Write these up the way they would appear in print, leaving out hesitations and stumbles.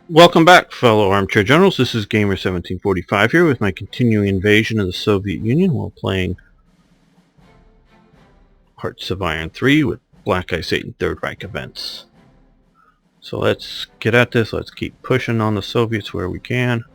Welcome back, fellow armchair generals. This is Gamer1745 here with my continuing invasion of the Soviet Union while playing Hearts of Iron 3 with Black Ice 8 and Third Reich events. So let's get at this. Let's keep pushing on the Soviets where we can.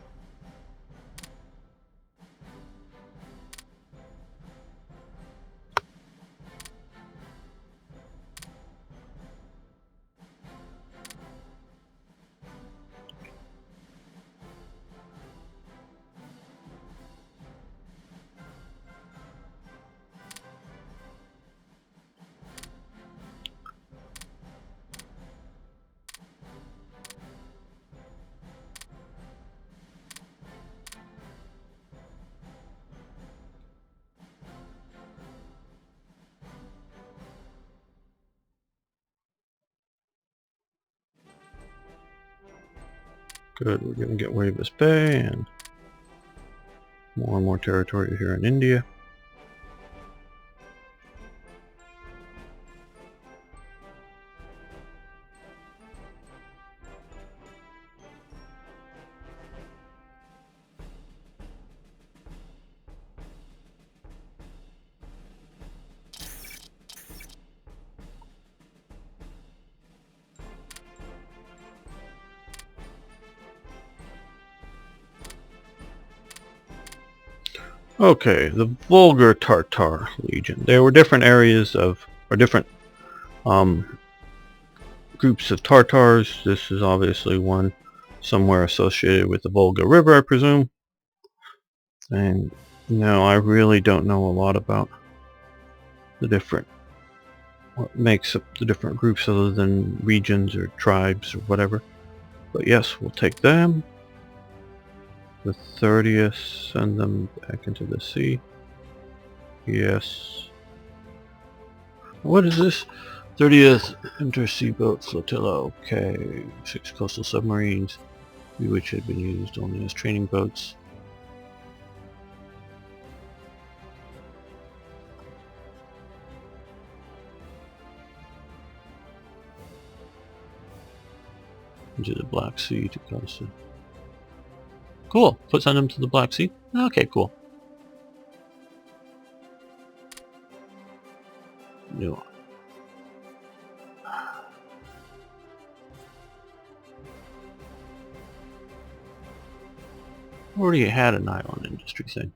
Good, we're going to get Wavis Bay and more territory here in India. Okay, the Vulgar Tartar Legion. There were different areas of, or different groups of Tartars. This is obviously one somewhere associated with the Volga River, I presume. And no, I really don't know a lot about what makes up the different groups other than regions or tribes or whatever. But yes, we'll take them. The 30th, send them back into the sea. Yes. What is this? 30th Undersea Boat Flotilla. Okay. 6 coastal submarines, which had been used only as training boats. Into the Black Sea to Costa. Cool. Send them to the Black Sea. Okay, cool. New one. Already had an island industry thing.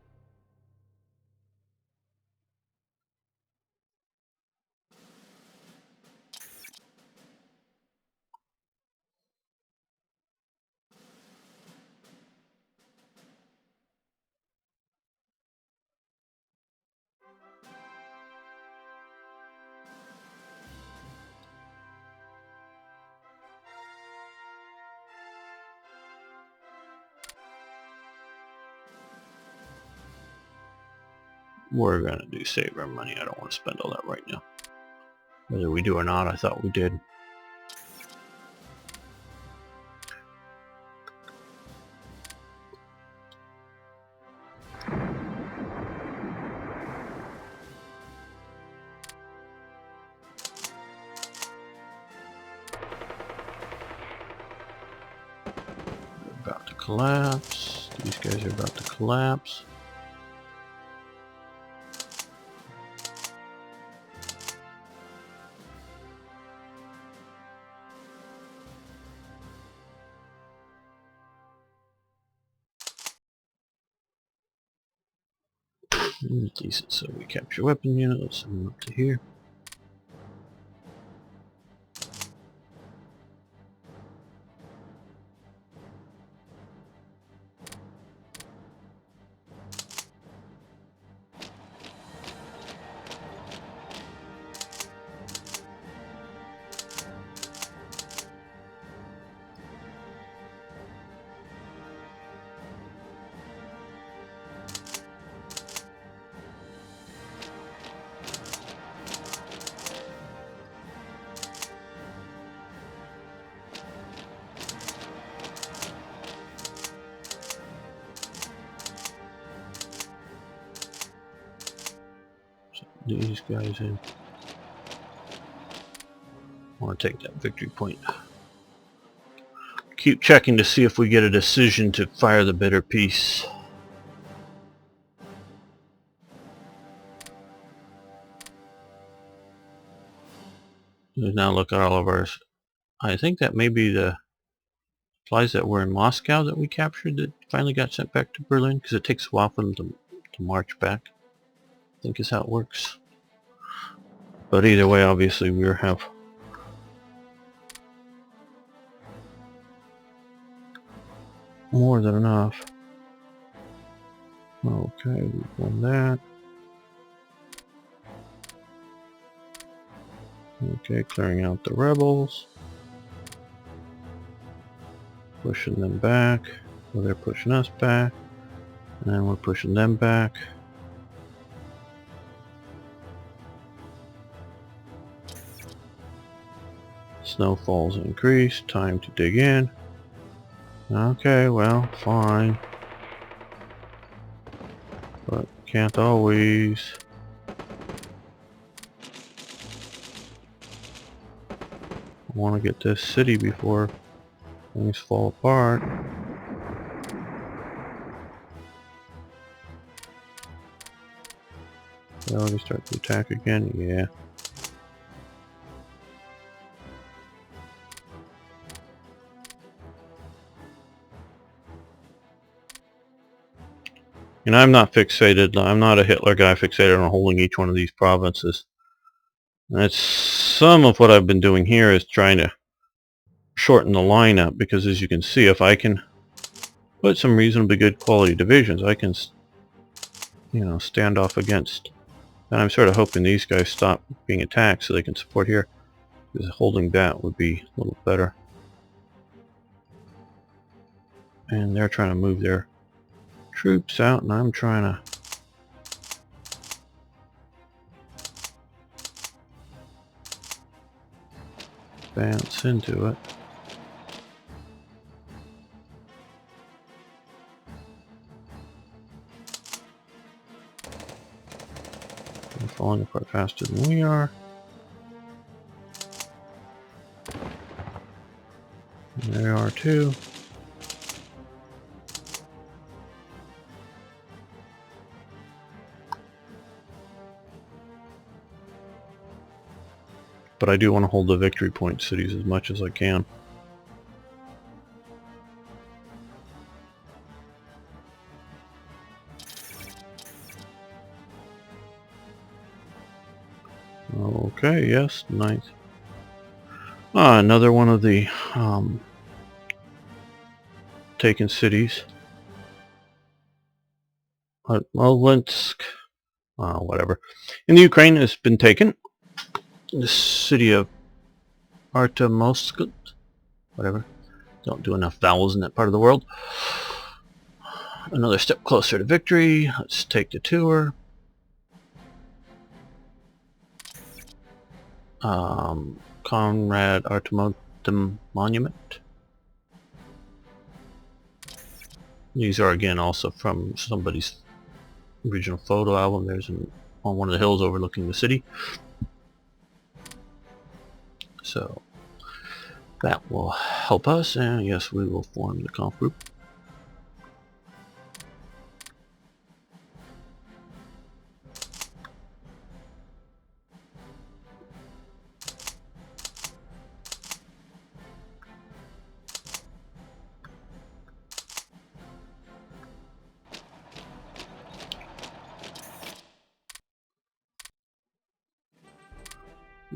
We're gonna do save our money. I don't want to spend all that right now. Whether we do or not, I thought we did. We're about to collapse. These guys are about to collapse. Decent, so we capture weapon unit. Let's send them up to here. These guys in. I want to take that victory point. keep checking to see if we get a decision to fire the bitter peace. Now look at all of ours. I think that may be the supplies that were in Moscow that we captured that finally got sent back to Berlin, because it takes a while for them to march back. I think is how it works. But either way, obviously we have more than enough. Okay, we've won that. Okay, clearing out the rebels. Pushing them back. Well, they're pushing us back. And we're pushing them back. Snowfall's increased. Time to dig in. Okay, well, fine. But can't always. I want to get this city before things fall apart. They already start to attack again? Yeah. And I'm not fixated, I'm not a Hitler guy fixated on holding each one of these provinces. And it's some of what I've been doing here is trying to shorten the line up, because as you can see, if I can put some reasonably good quality divisions, I can, you know, stand off against. And I'm sort of hoping these guys stop being attacked so they can support here, because holding that would be a little better. And they're trying to move their troops out, and I'm trying to advance into it. They're falling apart faster than we are. And they are too. But I do want to hold the victory point cities as much as I can. Okay, yes, nice. Another one of the taken cities. Smolensk, whatever. In the Ukraine has been taken. The city of Artemovsk, whatever. Don't do enough vowels in that part of the world. Another step closer to victory. Let's take the tour. Conrad Artemovsky Monument. These are again also from somebody's original photo album. There's on one of the hills overlooking the city. So that will help us, and yes, we will form the conf group.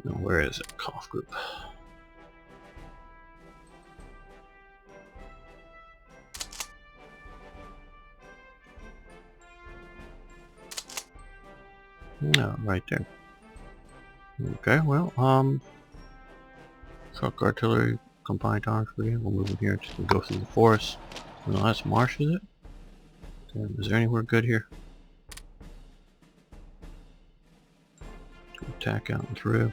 No, where is it? Conf group. No, right there. Okay, well, truck artillery, combined arms brigade. We'll move in here just to go through the forest. No, that's marsh, is it? Okay, is there anywhere good here to attack out and through?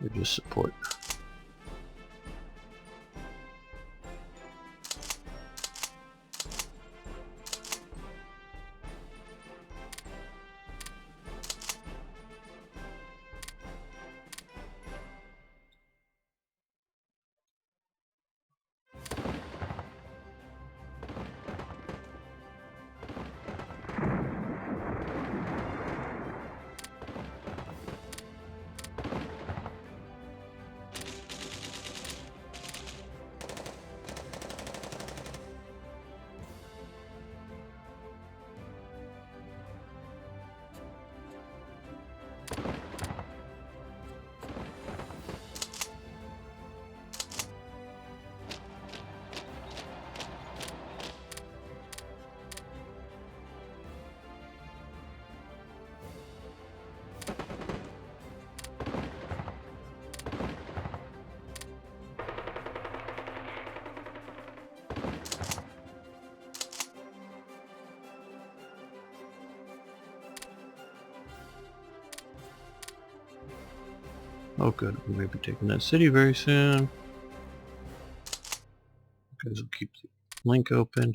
Or just support? Oh good, we may be taking that city very soon. Guys will keep the link open.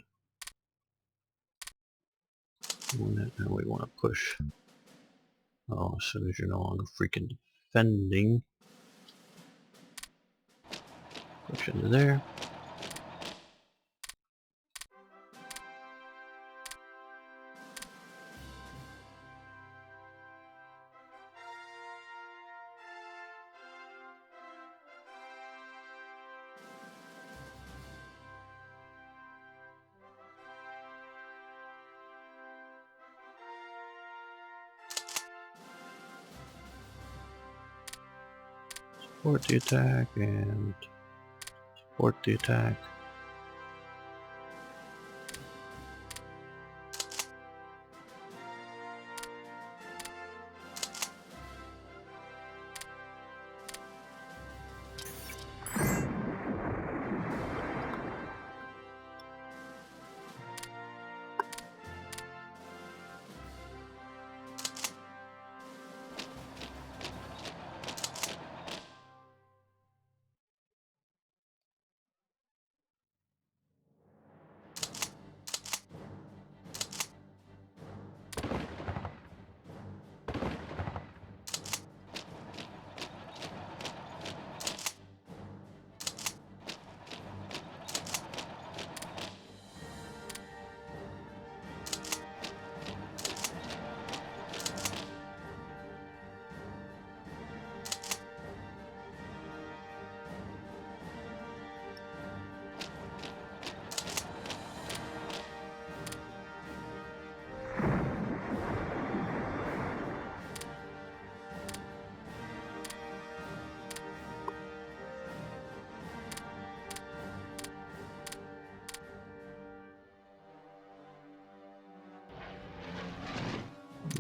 And now we want to push. Oh, as soon as you're no longer freaking defending. Push into there. Support the attack and support the attack.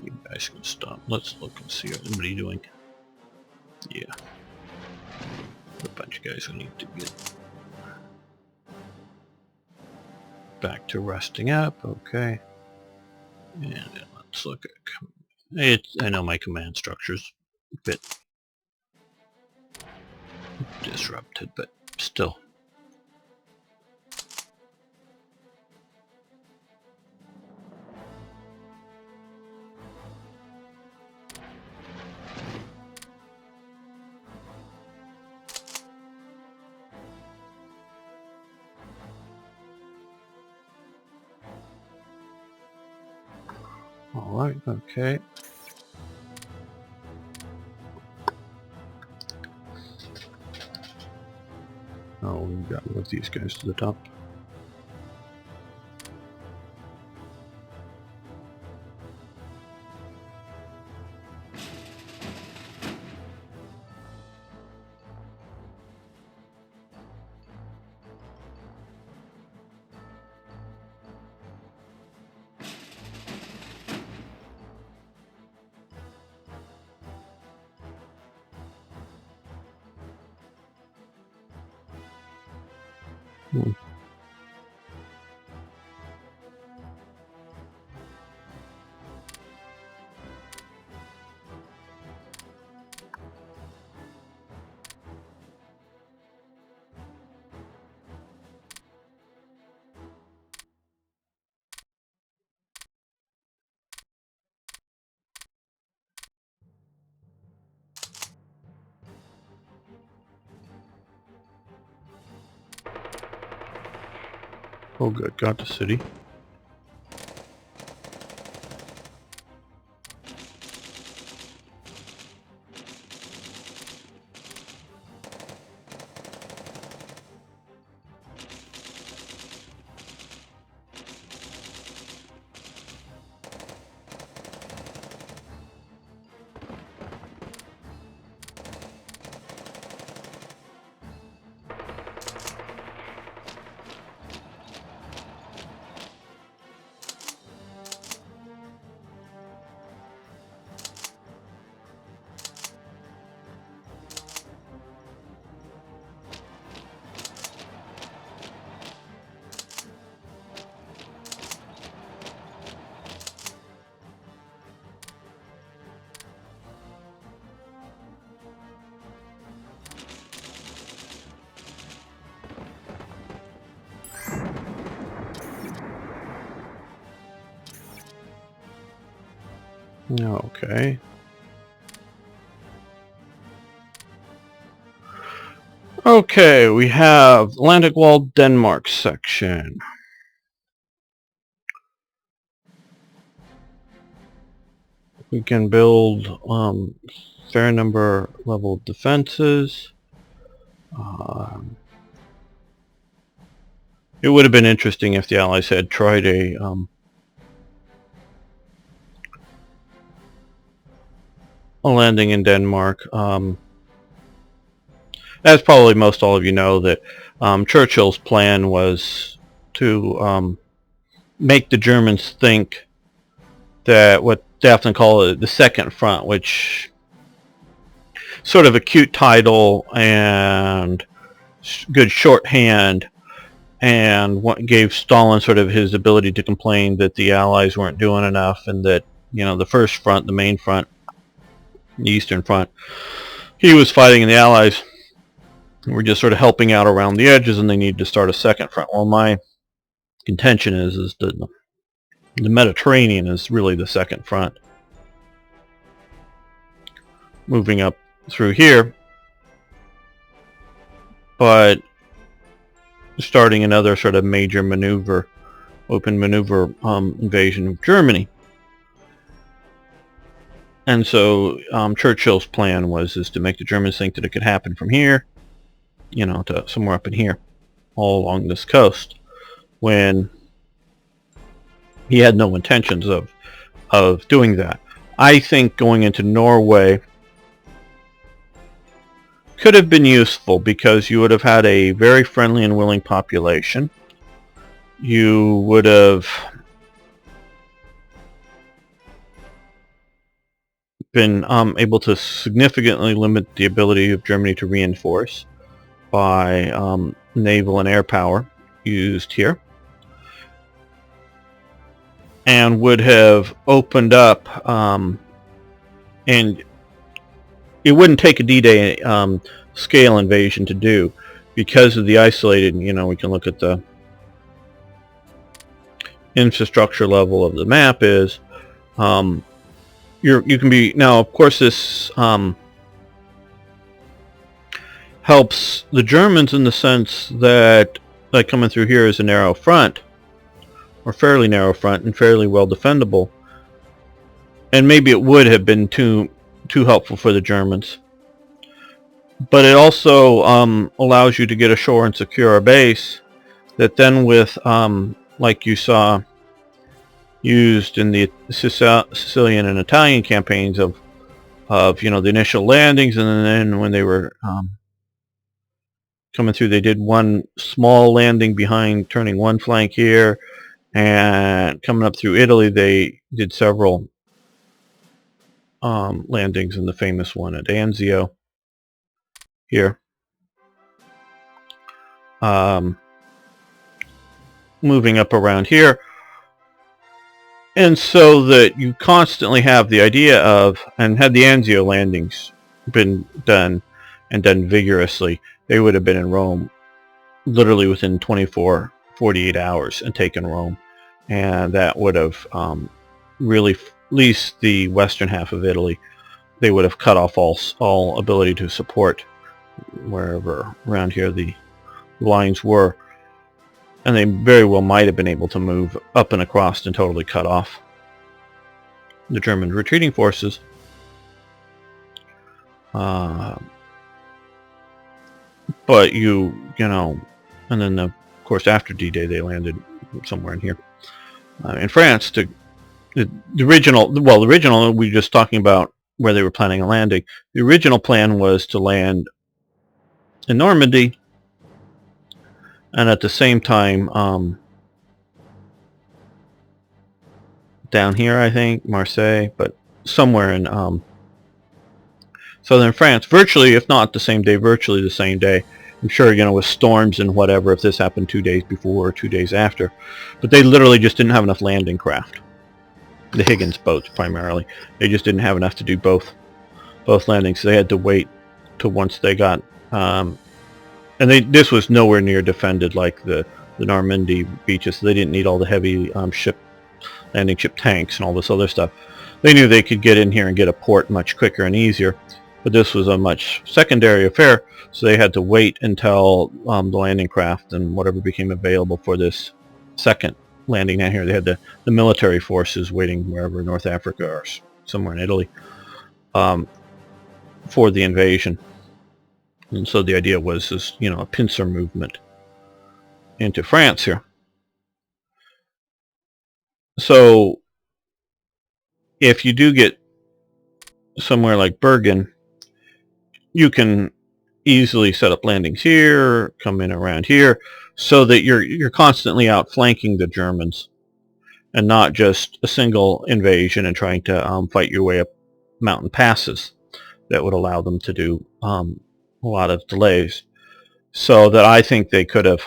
You guys can stop. Let's look and see what anybody doing. Yeah. A bunch of guys who need to get back to resting up. Okay. And then let's look at I know my command structure's a bit disrupted, but still. Alright, okay. Oh, we've got to move these guys to the top. Oh good, got the city. Okay. Okay, we have Atlantic Wall, Denmark section. We can build fair number level defenses. It would have been interesting if the Allies had tried a landing in Denmark. As probably most all of you know, that Churchill's plan was to make the Germans think that what they often call it the second front, which sort of a cute title and good shorthand, and what gave Stalin sort of his ability to complain that the Allies weren't doing enough, and that, you know, the first front, the main front, the Eastern Front, he was fighting, and the Allies were just sort of helping out around the edges, and they needed to start a second front. Well, my contention is that the Mediterranean is really the second front. Moving up through here, but starting another sort of major maneuver, open maneuver invasion of Germany. And so Churchill's plan is to make the Germans think that it could happen from here, you know, to somewhere up in here, all along this coast, when he had no intentions of doing that. I think going into Norway could have been useful, because you would have had a very friendly and willing population. You would have been able to significantly limit the ability of Germany to reinforce by naval and air power used here, and would have opened up, and it wouldn't take a D-Day scale invasion to do, because of the isolated, you know, we can look at the infrastructure level of the map is, you can be, now of course this helps the Germans in the sense that, like, coming through here is a narrow front, or fairly narrow front, and fairly well defendable, and maybe it would have been too helpful for the Germans. But it also allows you to get ashore and secure a base that then, with like you saw used in the Sicilian and Italian campaigns of you know, the initial landings, and then when they were coming through, they did one small landing behind, turning one flank here, and coming up through Italy they did several landings, in the famous one at Anzio here. Moving up around here, and so that you constantly have the idea of, and had the Anzio landings been done, and done vigorously, they would have been in Rome literally within 48 hours and taken Rome, and that would have really, at least the western half of Italy, they would have cut off all ability to support wherever around here the lines were, and they very well might have been able to move up and across and totally cut off the German retreating forces. But you know, and then of course after D-Day they landed somewhere in here in France. To the original we were just talking about where they were planning a landing. The original plan was to land in Normandy, and at the same time down here, I think Marseille, but somewhere in southern France, virtually, if not the same day, virtually the same day. I'm sure, you know, with storms and whatever, if this happened 2 days before or 2 days after, but they literally just didn't have enough landing craft. The Higgins boats primarily, they just didn't have enough to do both landings, so they had to wait till once they got and this was nowhere near defended like the Normandy beaches, so they didn't need all the heavy landing ship tanks and all this other stuff. They knew they could get in here and get a port much quicker and easier, but this was a much secondary affair, so they had to wait until the landing craft and whatever became available for this second landing down here. They had the military forces waiting wherever, North Africa or somewhere in Italy, for the invasion. And so the idea was this, you know, a pincer movement into France here. So if you do get somewhere like Bergen, you can easily set up landings here, come in around here, so that you're constantly outflanking the Germans, and not just a single invasion and trying to fight your way up mountain passes that would allow them to do a lot of delays. So that I think they could have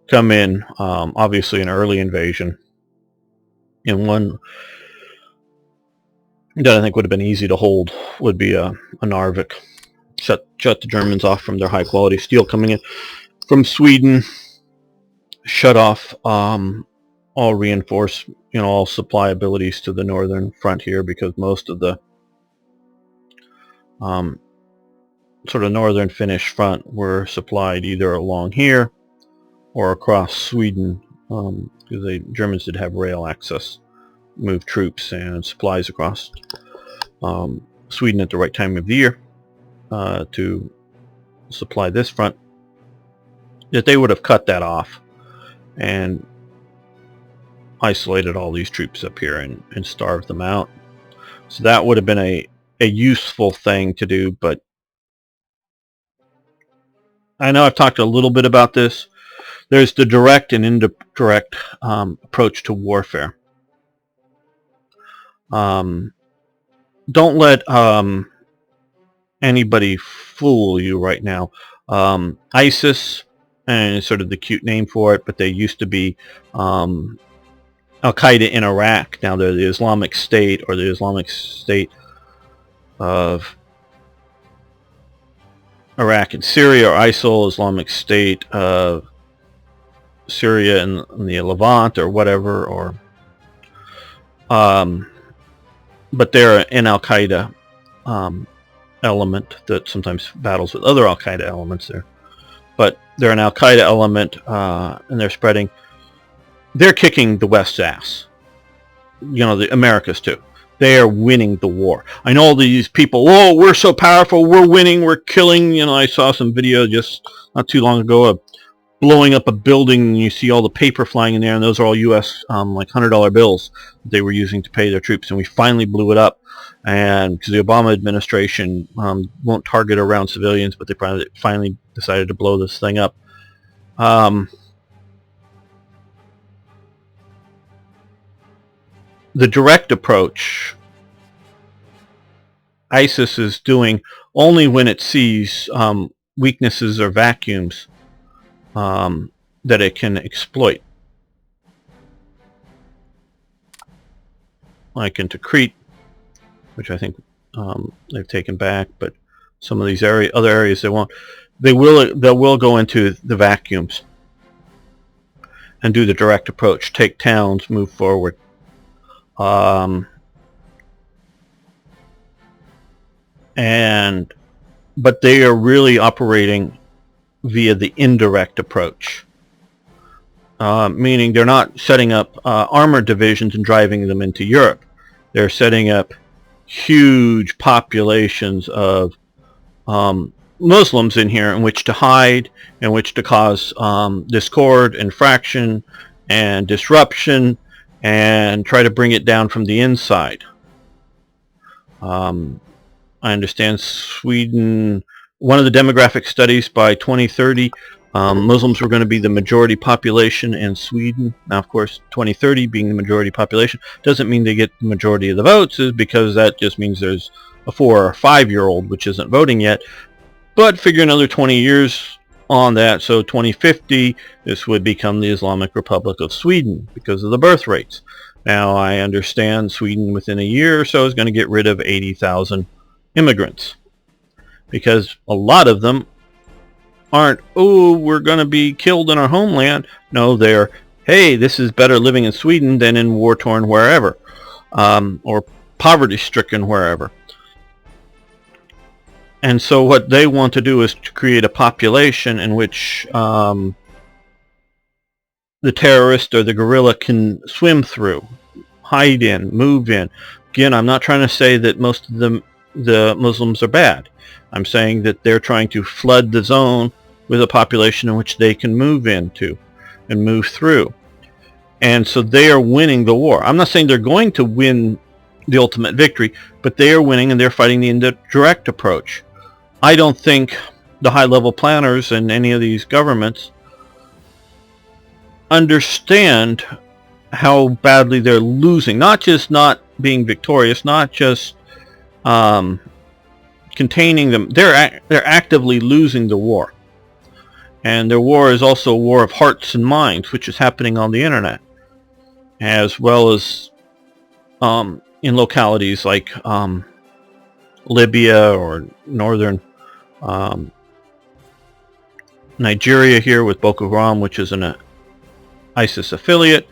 come in, obviously an early invasion, in one that I think would have been easy to hold would be a Narvik. Shut the Germans off from their high quality steel coming in from Sweden. Shut off all reinforced, you know, all supply abilities to the northern front here, because most of the sort of northern Finnish front were supplied either along here or across Sweden, because the Germans did have rail access, move troops and supplies across Sweden at the right time of the year to supply this front. That they would have cut that off and isolated all these troops up here and starved them out. So that would have been a useful thing to do, but I know I've talked a little bit about this. There's the direct and indirect approach to warfare. Don't let anybody fool you right now. ISIS, and it's sort of the cute name for it, but they used to be Al-Qaeda in Iraq. Now they're the Islamic State, or the Islamic State of Iraq and Syria, or ISIL, Islamic State of Syria and the Levant, or whatever, or but they're an Al-Qaeda element that sometimes battles with other Al-Qaeda elements there. But they're an Al-Qaeda element, and they're spreading. They're kicking the West's ass. You know, the Americas too. They are winning the war. I know all these people, oh, we're so powerful, we're winning, we're killing. You know, I saw some video just not too long ago of blowing up a building, and you see all the paper flying in there, and those are all U.S. Like $100 bills that they were using to pay their troops, and we finally blew it up. And because the Obama administration won't target around civilians, but they finally decided to blow this thing up. The direct approach, ISIS is doing only when it sees weaknesses or vacuums that it can exploit. Like into Crete, which I think they've taken back, but some of these other areas they won't. They will go into the vacuums and do the direct approach, take towns, move forward. But they are really operating via the indirect approach, meaning they're not setting up armored divisions and driving them into Europe. They're setting up huge populations of Muslims in here in which to hide, in which to cause discord and fraction and disruption, and try to bring it down from the inside. I understand Sweden, one of the demographic studies by 2030, Muslims were going to be the majority population in Sweden. Now, of course, 2030 being the majority population doesn't mean they get the majority of the votes, is because that just means there's a 4 or 5-year-old which isn't voting yet. But figure another 20 years on that, so 2050, this would become the Islamic Republic of Sweden because of the birth rates. Now, I understand Sweden within a year or so is going to get rid of 80,000 immigrants, because a lot of them aren't, oh, we're going to be killed in our homeland. No, they're, hey, this is better living in Sweden than in war-torn wherever. or poverty-stricken wherever. And so what they want to do is to create a population in which the terrorist or the guerrilla can swim through, hide in, move in. Again, I'm not trying to say that most of the Muslims are bad. I'm saying that they're trying to flood the zone with a population in which they can move into and move through. And so they are winning the war. I'm not saying they're going to win the ultimate victory, but they are winning and they're fighting the indirect approach. I don't think the high-level planners in any of these governments understand how badly they're losing. Not just not being victorious, not just containing them. They're actively losing the war. And their war is also a war of hearts and minds, which is happening on the internet, as well as in localities like Libya or northern Nigeria here with Boko Haram, which is an ISIS affiliate.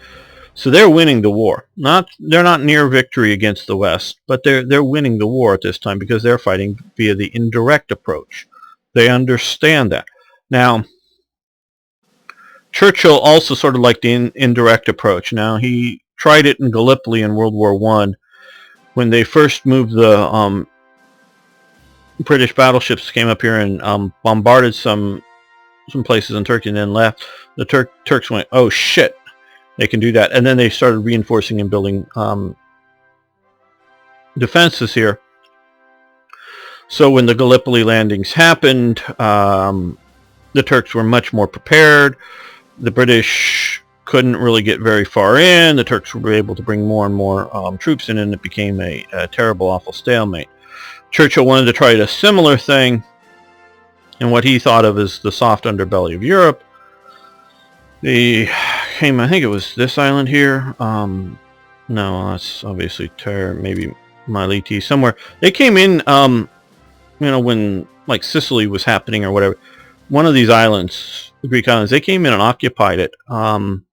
So they're winning the war. They're not near victory against the West, but they're winning the war at this time because they're fighting via the indirect approach. They understand that. Now, Churchill also sort of liked the indirect approach. Now, he tried it in Gallipoli in World War I. When they first moved the British battleships came up here and bombarded some places in Turkey and then left, the Turks went, oh shit, they can do that. And then they started reinforcing and building defenses here. So when the Gallipoli landings happened, the Turks were much more prepared. The British couldn't really get very far in. The Turks were able to bring more and more troops in, and it became a terrible, awful stalemate. Churchill wanted to try a similar thing in what he thought of as the soft underbelly of Europe. They came, I think it was this island here. No, that's obviously maybe Mileti, somewhere. They came in, when like Sicily was happening or whatever. One of these islands, the Greek islands, they came in and occupied it. And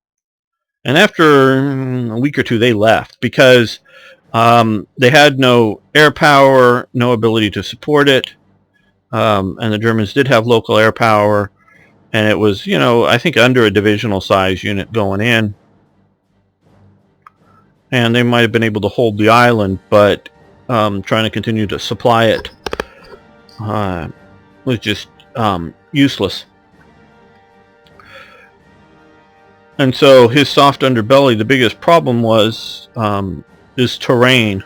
after a week or two, they left because they had no air power, no ability to support it. And the Germans did have local air power. And it was, I think under a divisional size unit going in. And they might have been able to hold the island, but trying to continue to supply it was just useless. And so his soft underbelly, the biggest problem was his terrain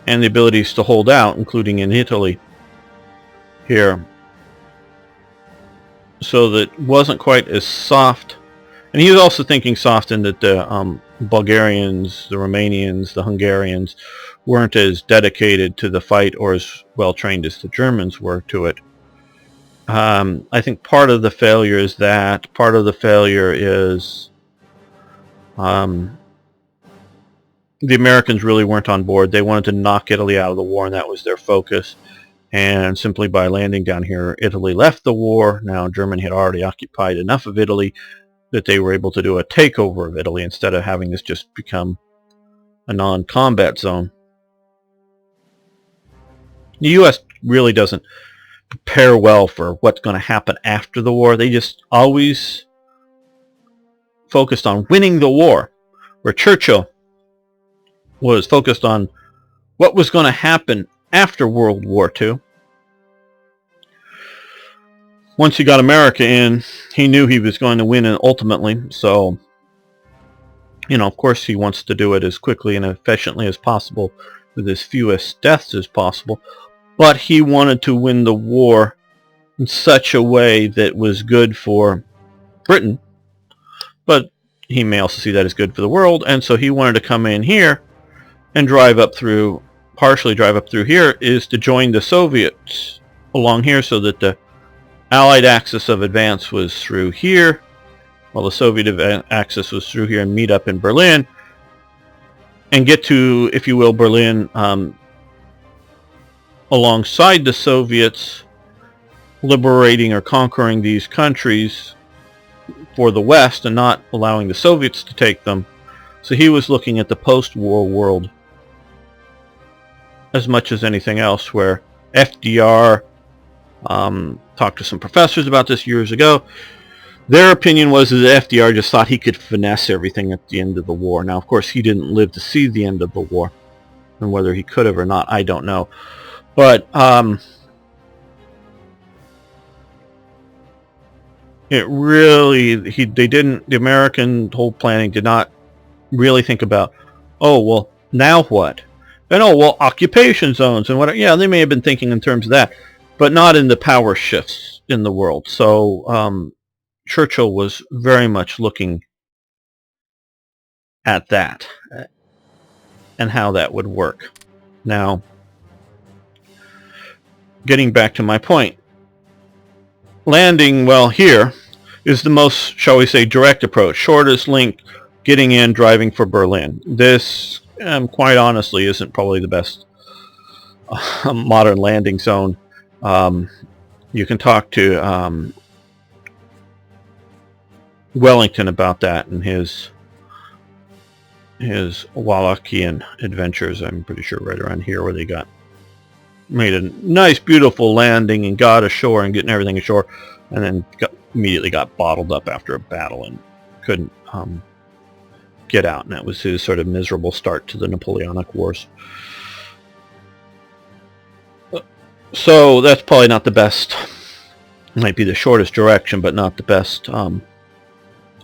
and the abilities to hold out, including in Italy here. So that wasn't quite as soft. And he was also thinking soft in that the Bulgarians, the Romanians, the Hungarians weren't as dedicated to the fight or as well trained as the Germans were to it. I think part of the failure is that. Part of the failure is the Americans really weren't on board. They wanted to knock Italy out of the war, and that was their focus. And simply by landing down here, Italy left the war. Now, Germany had already occupied enough of Italy that they were able to do a takeover of Italy instead of having this just become a non-combat zone. The U.S. really doesn't prepare well for what's going to happen after the war. They just always focused on winning the war, where Churchill was focused on what was going to happen after World War II. Once he got America in, he knew he was going to win ultimately. So, of course he wants to do it as quickly and efficiently as possible with as fewest deaths as possible. But he wanted to win the war in such a way that was good for Britain. But he may also see that as good for the world. And so he wanted to come in here and partially drive up through here, is to join the Soviets along here so that the Allied axis of advance was through here, while the Soviet axis was through here, and meet up in Berlin and get to, if you will, Berlin alongside the Soviets, liberating or conquering these countries for the West and not allowing the Soviets to take them. So he was looking at the post-war world as much as anything else, where FDR talked to some professors about this years ago. Their opinion was that FDR just thought he could finesse everything at the end of the war. Now, of course, he didn't live to see the end of the war, and whether he could have or not, I don't know. But it really, the American whole planning did not really think about, oh, well, now what? And oh, well, occupation zones and whatever. Yeah, they may have been thinking in terms of that, but not in the power shifts in the world. So Churchill was very much looking at that and how that would work. Now, getting back to my point, landing, well, here is the most, shall we say, direct approach, shortest link, getting in, driving for Berlin. This, quite honestly, isn't probably the best modern landing zone. You can talk to Wellington about that and his Wallachian adventures. I'm pretty sure right around here where they made a nice, beautiful landing and got ashore and getting everything ashore, and then immediately got bottled up after a battle and couldn't get out. And that was his sort of miserable start to the Napoleonic Wars. So that's probably not the best. Might be the shortest direction, but not the best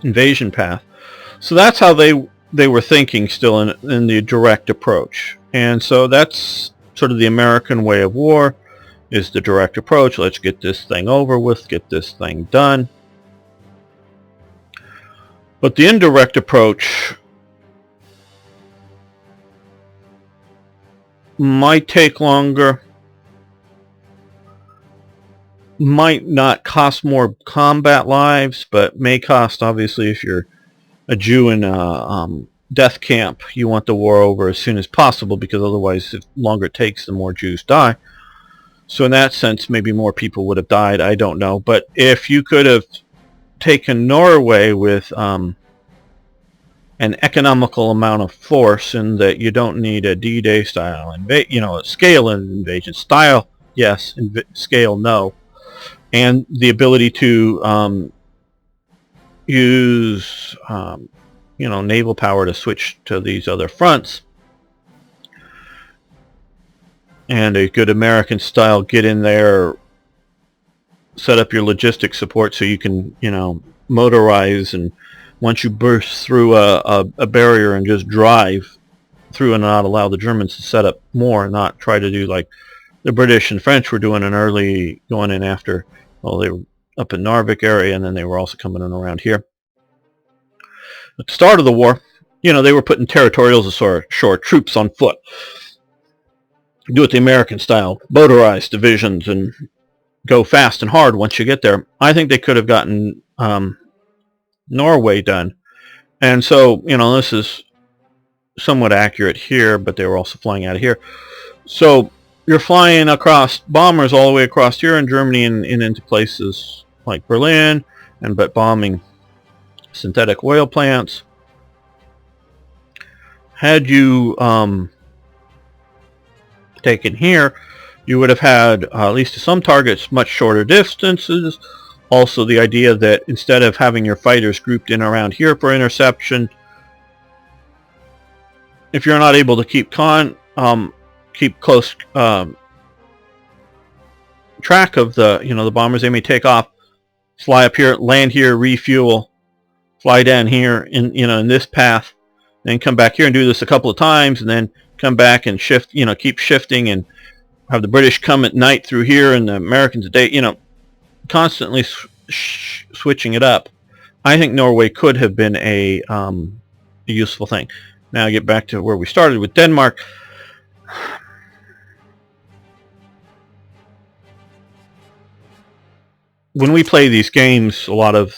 invasion path. So that's how they were thinking still in the direct approach. And so that's sort of the American way of war, is the direct approach. Let's get this thing over with, get this thing done. But the indirect approach might take longer, might not cost more combat lives, but may cost, obviously, if you're a Jew in a death camp, you want the war over as soon as possible, because otherwise, the longer it takes, the more Jews die. So in that sense, maybe more people would have died, I don't know. But if you could have taken Norway with an economical amount of force, in that you don't need a D-Day style, a scale invasion. Style, yes. Scale, no. And the ability to use naval power to switch to these other fronts, and a good American style, get in there, set up your logistic support so you can motorize, and once you burst through a barrier and just drive through and not allow the Germans to set up more, and not try to do like the British and French were doing an early, going in after, well, they were up in Narvik area, and then they were also coming in around here. At the start of the war, they were putting territorials ashore, troops on foot. Do it the American style, motorized divisions, and go fast and hard once you get there. I think they could have gotten Norway done. And so, this is somewhat accurate here, but they were also flying out of here. So you're flying across, bombers all the way across here in Germany and into places like Berlin, but bombing synthetic oil plants. Had you taken here, you would have had, at least to some targets, much shorter distances. Also, the idea that instead of having your fighters grouped in around here for interception, if you're not able to keep close track of the bombers, they may take off, fly up here, land here, refuel, fly down here in this path, then come back here and do this a couple of times, and then come back and shift, keep shifting, and have the British come at night through here and the Americans at day, constantly switching it up. I think Norway could have been a useful thing. Now I get back to where we started with Denmark. When we play these games, a lot of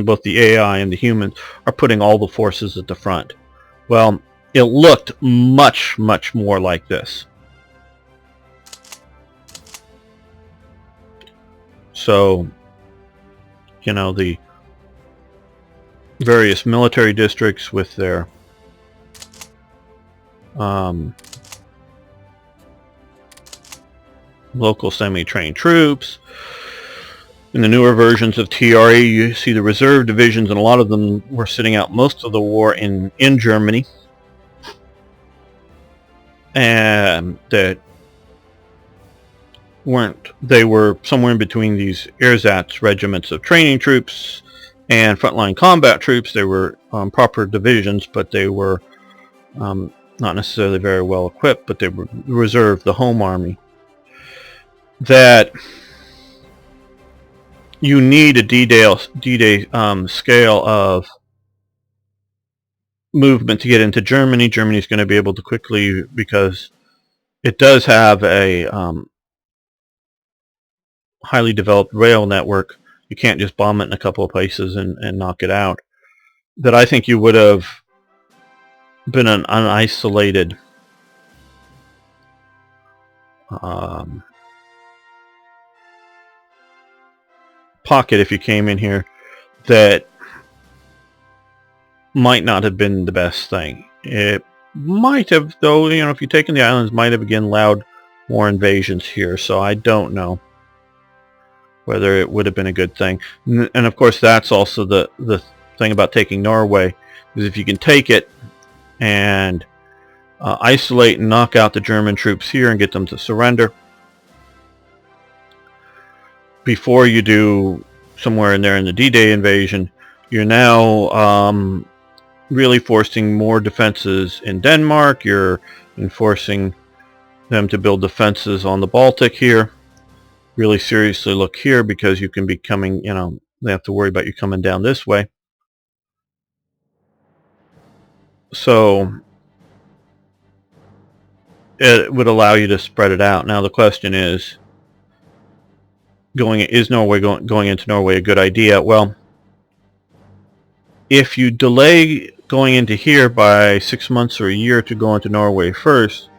both the AI and the humans are putting all the forces at the front. Well, it looked much, much more like this. So, the various military districts with their local semi-trained troops. In the newer versions of TRE, you see the reserve divisions, and a lot of them were sitting out most of the war in Germany. And that they were somewhere in between these ersatz regiments of training troops and frontline combat troops. They were proper divisions, but they were not necessarily very well equipped, but they were reserve, the home army. That you need a D-Day scale of movement to get into Germany. Germany's going to be able to quickly, because it does have a highly developed rail network. You can't just bomb it in a couple of places and knock it out. That I think you would have been an unisolated pocket if you came in here that might not have been the best thing. It might have, though, if you'd taken the islands, might have again allowed more invasions here, so I don't know whether it would have been a good thing. And of course that's also the thing about taking Norway, is if you can take it and isolate and knock out the German troops here and get them to surrender before you do somewhere in there in the D-Day invasion, you're now really forcing more defenses in Denmark. You're enforcing them to build defenses on the Baltic here. Really seriously look here, because you can be coming, they have to worry about you coming down this way. So it would allow you to spread it out. Now the question is, is Norway going into Norway a good idea? Well, if you delay going into here by 6 months or a year to go into Norway first,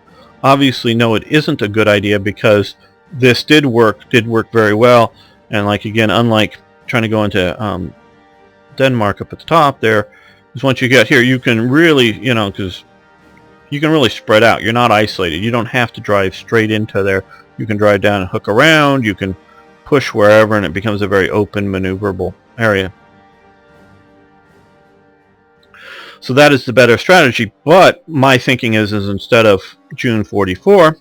obviously no, it isn't a good idea, because this did work very well. And like, again, unlike trying to go into Denmark up at the top there, is once you get here, you can really, because you can really spread out. You're not isolated. You don't have to drive straight into there. You can drive down and hook around. You can push wherever, and it becomes a very open, maneuverable area. So that is the better strategy. But my thinking is instead of June 44,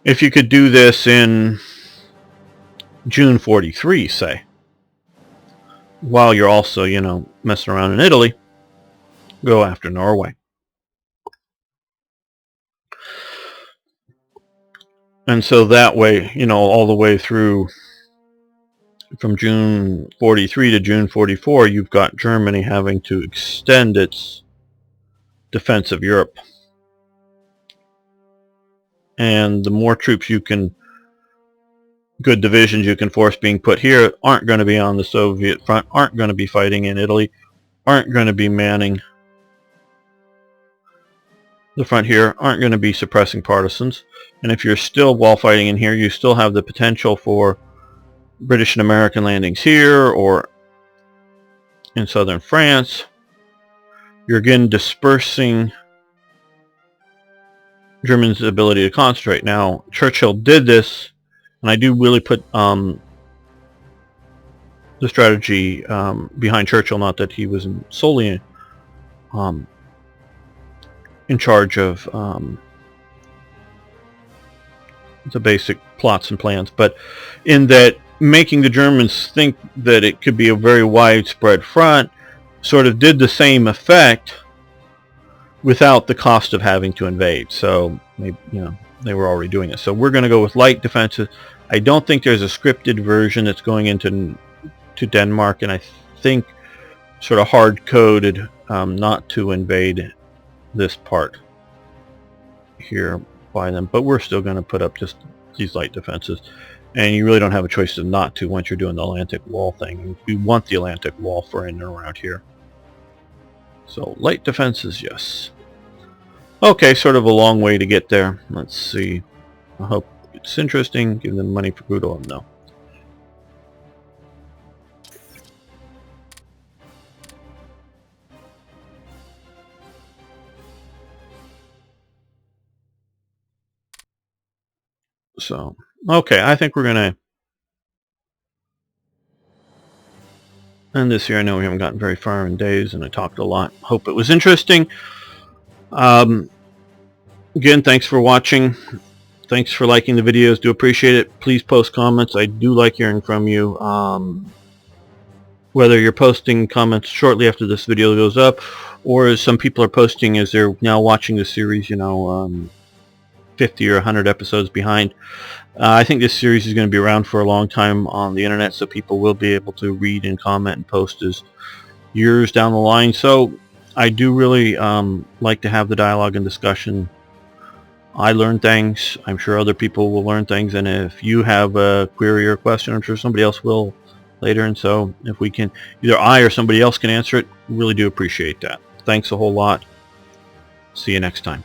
if you could do this in June 43, say, while you're also, messing around in Italy, go after Norway. And so that way, all the way through from June 43 to June 44, you've got Germany having to extend its defense of Europe. And the more troops good divisions you can force being put here, aren't going to be on the Soviet front, aren't going to be fighting in Italy, aren't going to be manning the front here, aren't going to be suppressing partisans. And if you're still while fighting in here, you still have the potential for British and American landings here or in southern France. You're again dispersing Germans' ability to concentrate. Now, Churchill did this, and I do really put the strategy behind Churchill, not that he was solely in charge of the basic plots and plans, but in that making the Germans think that it could be a very widespread front sort of did the same effect without the cost of having to invade. So they were already doing it. So we're going to go with light defenses. I don't think there's a scripted version that's going into Denmark, and I think sort of hard-coded not to invade this part here by them, but we're still going to put up just these light defenses. And you really don't have a choice to not to once you're doing the Atlantic Wall thing. You want the Atlantic Wall for in and around here. So light defenses, yes. Okay, sort of a long way to get there. Let's see. I hope it's interesting. Give them money for crude oil. No. So, okay, I think we're going to end this here. I know we haven't gotten very far in days, and I talked a lot. Hope it was interesting. Again, thanks for watching. Thanks for liking the videos. Do appreciate it. Please post comments. I do like hearing from you. Whether you're posting comments shortly after this video goes up, or as some people are posting as they're now watching the series, 50 or 100 episodes behind. I think this series is going to be around for a long time on the internet, so people will be able to read and comment and post as years down the line. So I do really like to have the dialogue and discussion. I learn things. I'm sure other people will learn things, and if you have a query or a question, I'm sure somebody else will later. And so if we can, either I or somebody else can answer it, really do appreciate that. Thanks a whole lot. See you next time.